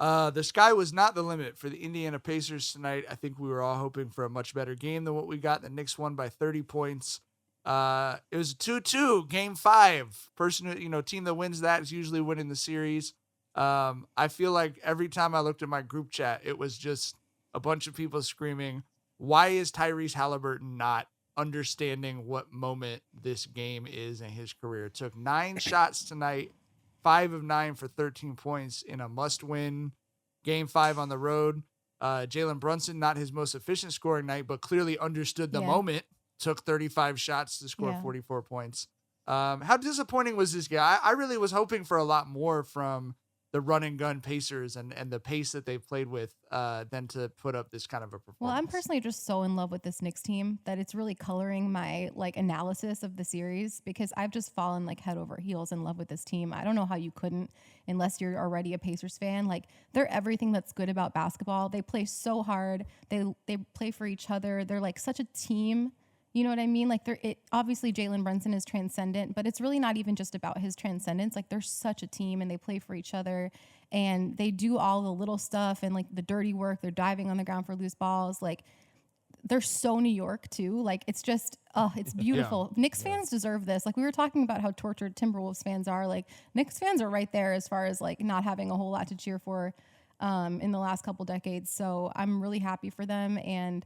The sky was not the limit for the Indiana Pacers tonight. I think we were all hoping for a much better game than what we got. The Knicks won by 30 points. It was a 2-2, game 5. Team that wins that is usually winning the series. I feel like every time I looked at my group chat, it was just a bunch of people screaming, why is Tyrese Haliburton not understanding what moment this game is in his career? Took 9 shots tonight, 5 of 9 for 13 points in a must-win game 5 on the road. Jalen Brunson, not his most efficient scoring night, but clearly understood the moment. Took 35 shots to score 44 points. How disappointing was this game? I really was hoping for a lot more from the run and gun Pacers and the pace that they've played with than to put up this kind of a performance. Well, I'm personally just so in love with this Knicks team that it's really coloring my analysis of the series, because I've just fallen head over heels in love with this team. I don't know how you couldn't, unless you're already a Pacers fan. They're everything that's good about basketball. They play so hard. They play for each other. They're such a team. You know what I mean? Obviously Jalen Brunson is transcendent, but it's really not even just about his transcendence. They're such a team and they play for each other and they do all the little stuff and the dirty work. They're diving on the ground for loose balls. They're so New York too. It's just, it's beautiful. Knicks fans deserve this. We were talking about how tortured Timberwolves fans are. Knicks fans are right there as far as not having a whole lot to cheer for in the last couple decades. So I'm really happy for them. And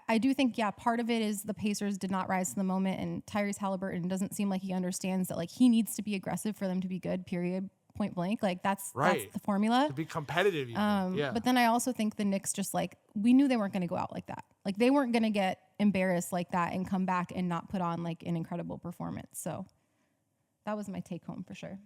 I do think, part of it is the Pacers did not rise to the moment, and Tyrese Haliburton doesn't seem like he understands that he needs to be aggressive for them to be good, period, point blank. That's the formula. To be competitive. But then I also think the Knicks just we knew they weren't going to go out like that. They weren't going to get embarrassed like that and come back and not put on an incredible performance. So that was my take home for sure.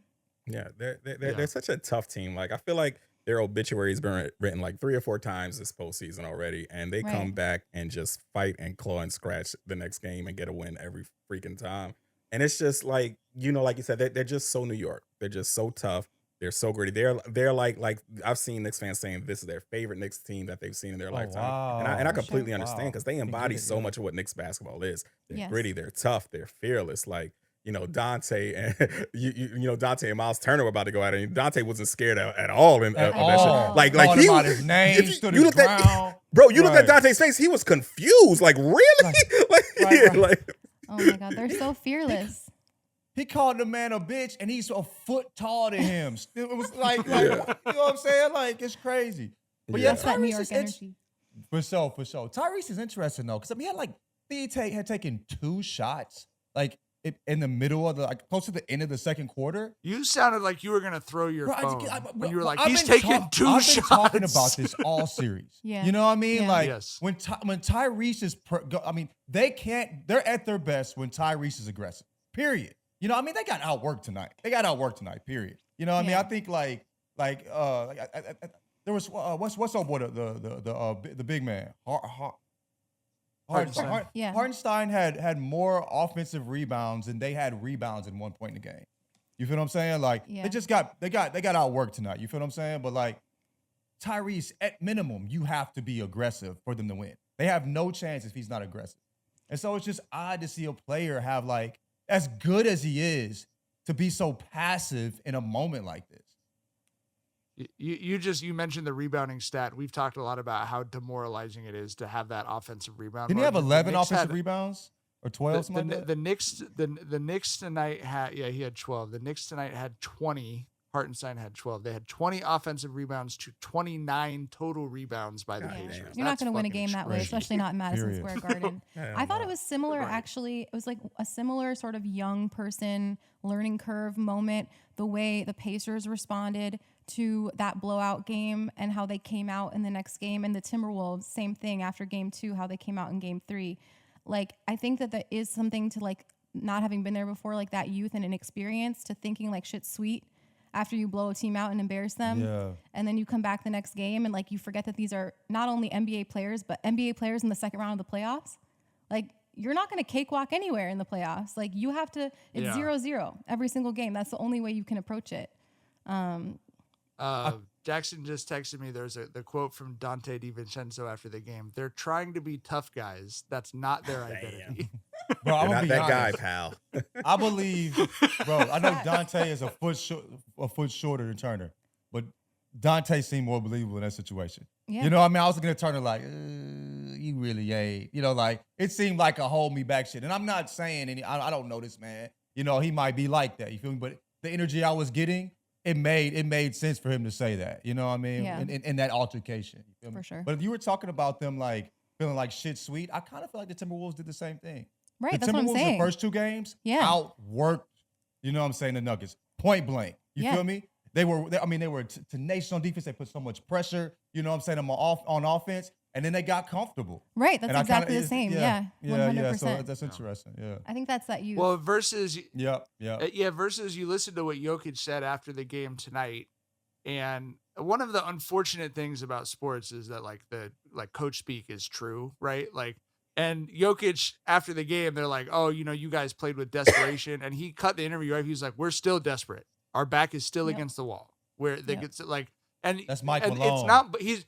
Yeah, they're such a tough team. I feel like their obituary has been written 3 or 4 times this postseason already, and they come back and just fight and claw and scratch the next game and get a win every freaking time. And it's just like you said, they're just so New York. They're just so tough. They're so gritty. They're like I've seen Knicks fans saying this is their favorite Knicks team that they've seen in their lifetime. Wow. And I completely understand, because they embody so much of what Knicks basketball is. They're gritty. They're tough. They're fearless. Dante and Dante and Miles Turner were about to go at it. And Dante wasn't scared at all in that shit. He his name, stood his ground. You look at Dante's face, he was confused. Really? Oh my God, they're so fearless. He called the man a bitch, and he's a foot taller than him. It was you know what I'm saying? It's crazy. But That's that New York energy. For sure. Tyrese is interesting though, because he had taken 2 shots, in the middle of the close to the end of the second quarter. You sounded like you were gonna throw your phone when you were he's taking 2 I've shots. been talking about this all series. Yeah. You know what I mean? Yeah. When Tyrese is, they're at their best when Tyrese is aggressive. Period. You know, they got outworked tonight. Period. You know what I mean? I think there was what's up with the big man. Hartenstein had more offensive rebounds than they had rebounds in one point in the game. You feel what I'm saying? They just got outworked tonight. You feel what I'm saying? But Tyrese, at minimum, you have to be aggressive for them to win. They have no chance if he's not aggressive. And so it's just odd to see a player have as good as he is to be so passive in a moment like this. You mentioned the rebounding stat. We've talked a lot about how demoralizing it is to have that offensive rebound. Didn't he have 11 offensive rebounds or 12? The Knicks tonight had he had 12. The Knicks tonight had 20. Hartenstein had 12. They had 20 offensive rebounds to 29 total rebounds by the Pacers. You're not going to win a game that way, especially not in Madison Square Garden. I thought it was similar, actually. It was a similar sort of young person learning curve moment, the way the Pacers responded to that blowout game and how they came out in the next game. And the Timberwolves, same thing after game 2, how they came out in game 3. I think that is something to not having been there before, that youth and inexperience, to thinking shit's sweet after you blow a team out and embarrass them. Yeah. And then you come back the next game and you forget that these are not only NBA players, but NBA players in the second round of the playoffs. You're not going to cakewalk anywhere in the playoffs. You have to, it's 0-0 every single game. That's the only way you can approach it. Jackson just texted me. There's the quote from Dante DiVincenzo after the game. They're trying to be tough guys. That's not their identity. Bro, I'm not be that honest. guy, pal. I believe, bro. I know Dante is a foot shorter than Turner, but Dante seemed more believable in that situation. Yeah. You know what I mean? I was looking at Turner like, you really ain't. You know, like, it seemed like a hold me back shit. And I'm not saying I don't know this man. You know, he might be like that. You feel me? But the energy I was getting, it made sense for him to say that. You know what I mean? Yeah. In that altercation. You feel me? For sure. But if you were talking about them like feeling like shit sweet, I kind of feel like the Timberwolves did the same thing. Right, The that's what I'm Timberwolves saying. the first 2 games outworked, you know what I'm saying, the Nuggets. Point blank. You feel me? They were tenacious on defense. They put so much pressure, you know what I'm saying, on offense, and then they got comfortable. Right, that's exactly the same. Yeah, 100%. So that's interesting. Yeah. I think that's that youth. Well, versus versus you listen to what Jokic said after the game tonight, and one of the unfortunate things about sports is that like coach speak is true, right? Like, and Jokic after the game, they're like, oh, you know, you guys played with desperation, and he cut the interview right. He was like, we're still desperate. Our back is still against the wall. Where they get like, and that's Mike and Malone. It's not, but he's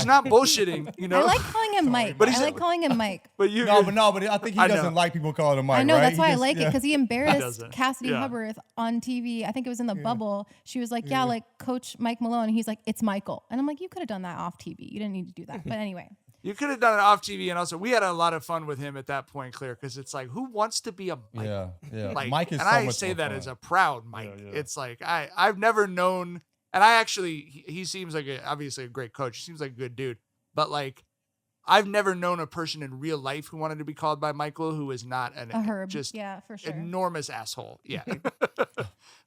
not bullshitting. You know, I like calling him Mike. But I like calling him Mike. But I think he doesn't like people calling him Mike. I know, right? that's why I like it, because he embarrassed Cassidy Yeah. Hubbarth on TV. I think it was in the bubble. She was like, like Coach Mike Malone. And he's like, it's Michael. And I'm like, you could have done that off TV. You didn't need to do that. But anyway. You could have done it off TV, and also we had a lot of fun with him at that point, Claire, because it's like, who wants to be a Mike? Yeah. Like, Mike is and so I much say more that fun. as a proud Mike. It's like I've never known, and I actually he seems like obviously a great coach. He seems like a good dude, but like I've never known a person in real life who wanted to be called by Michael who is not a herb. just for sure. enormous asshole. Yeah.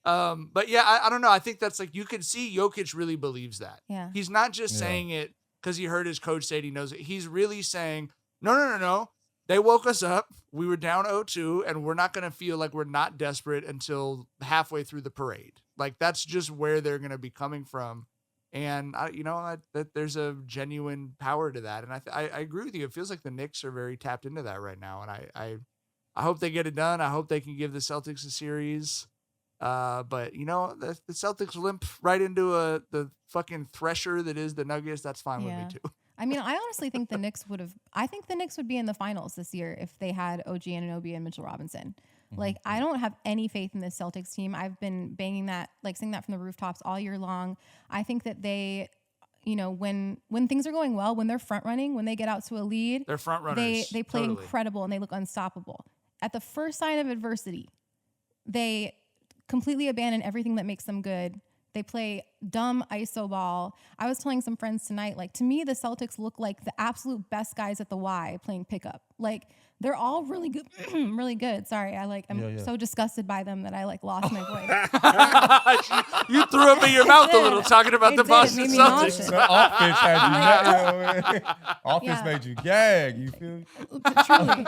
But yeah, I don't know. I think that's like, you can see Jokic really believes that. Yeah. He's not just saying it because he heard his coach say it, he knows it. He's really saying, no. They woke us up. We were down 0-2, and we're not going to feel like we're not desperate until halfway through the parade. Like, that's just where they're going to be coming from. And, that there's a genuine power to that. And I agree with you. It feels like the Knicks are very tapped into that right now. And I hope they get it done. I hope they can give the Celtics a series. But the Celtics limp right into the fucking thresher that is the Nuggets. That's fine with me too. I mean, I honestly think the Knicks would be in the finals this year if they had OG Anunoby and Mitchell Robinson. Like, I don't have any faith in this Celtics team. I've been banging that, like saying that from the rooftops all year long. I think that they, when things are going well, when they're front running, when they get out to a lead, they're front runners. They play incredible and they look unstoppable. At the first sign of adversity, they completely abandon everything that makes them good. They play dumb iso ball. I was telling some friends tonight, like, to me, the Celtics look like the absolute best guys at the Y playing pickup. Like, they're all really good, really good. Sorry, I'm so disgusted by them that I lost my voice. You threw up in your mouth a little talking about the Boston Celtics. The offense had you. Offense made you gag. You feel? Truly.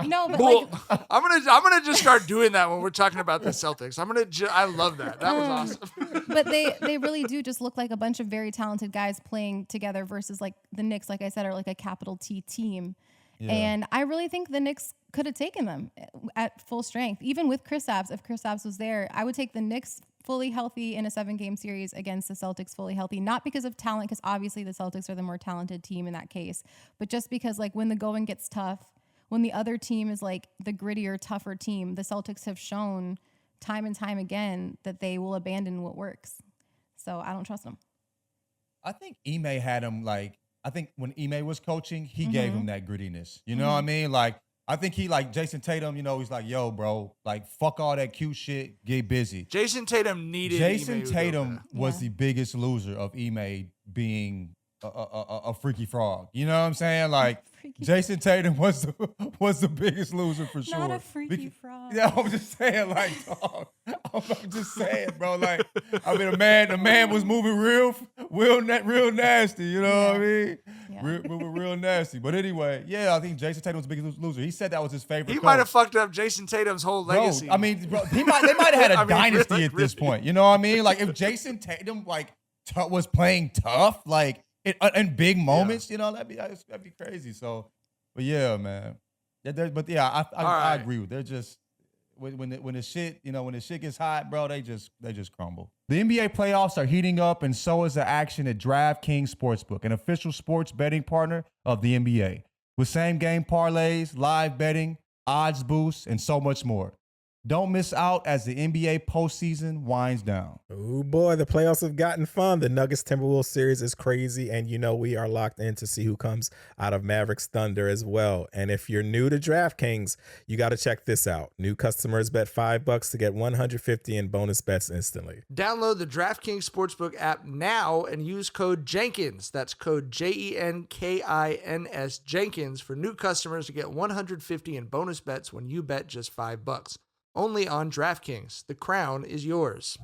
No, but I'm gonna just start doing that when we're talking about the Celtics. I love that. That was awesome. But they really do just look like a bunch of very talented guys playing together versus like the Knicks, like I said, are like a capital T team. Yeah. And I really think the Knicks could have taken them at full strength, even with Kristaps. If Kristaps was there, I would take the Knicks fully healthy in a 7-game series against the Celtics fully healthy, not because of talent, because obviously the Celtics are the more talented team in that case, but just because like when the going gets tough, when the other team is like the grittier, tougher team, the Celtics have shown time and time again that they will abandon what works. So I don't trust them. I think Ime had him I think when Ime was coaching, he gave him that grittiness. You know what I mean? Like, I think he like Jason Tatum, he's like, yo, bro, like, fuck all that cute shit, get busy. Jason Tatum needed Jason Ime Tatum was the biggest loser of Ime being a freaky frog. You know what I'm saying? Like, Jason Tatum was the biggest loser for sure. Not a freaky frog. Yeah, I'm just saying, like, dog. I'm just saying, bro. Like, I mean, the man was moving real nasty. You know what I mean? Yeah. Moving real nasty. But anyway, I think Jason Tatum was the biggest loser. He said that was his favorite. He might have fucked up Jason Tatum's whole legacy. Bro, I mean, they might have had a dynasty at this point. You know what I mean? Like, if Jason Tatum was playing tough, like, in big moments, that'd be crazy. So, but yeah, man. I agree with. They're just when the shit gets hot, bro, they just crumble. The NBA playoffs are heating up, and so is the action at DraftKings Sportsbook, an official sports betting partner of the NBA, with same game parlays, live betting, odds boosts, and so much more. Don't miss out as the NBA postseason winds down. Oh boy, the playoffs have gotten fun. The Nuggets Timberwolves series is crazy, and we are locked in to see who comes out of Mavericks Thunder as well. And if you're new to DraftKings, you got to check this out. New customers bet $5 to get $150 in bonus bets instantly. Download the DraftKings Sportsbook app now and use code Jenkins. That's code JENKINS Jenkins for new customers to get $150 in bonus bets when you bet just $5. Only on DraftKings. The crown is yours.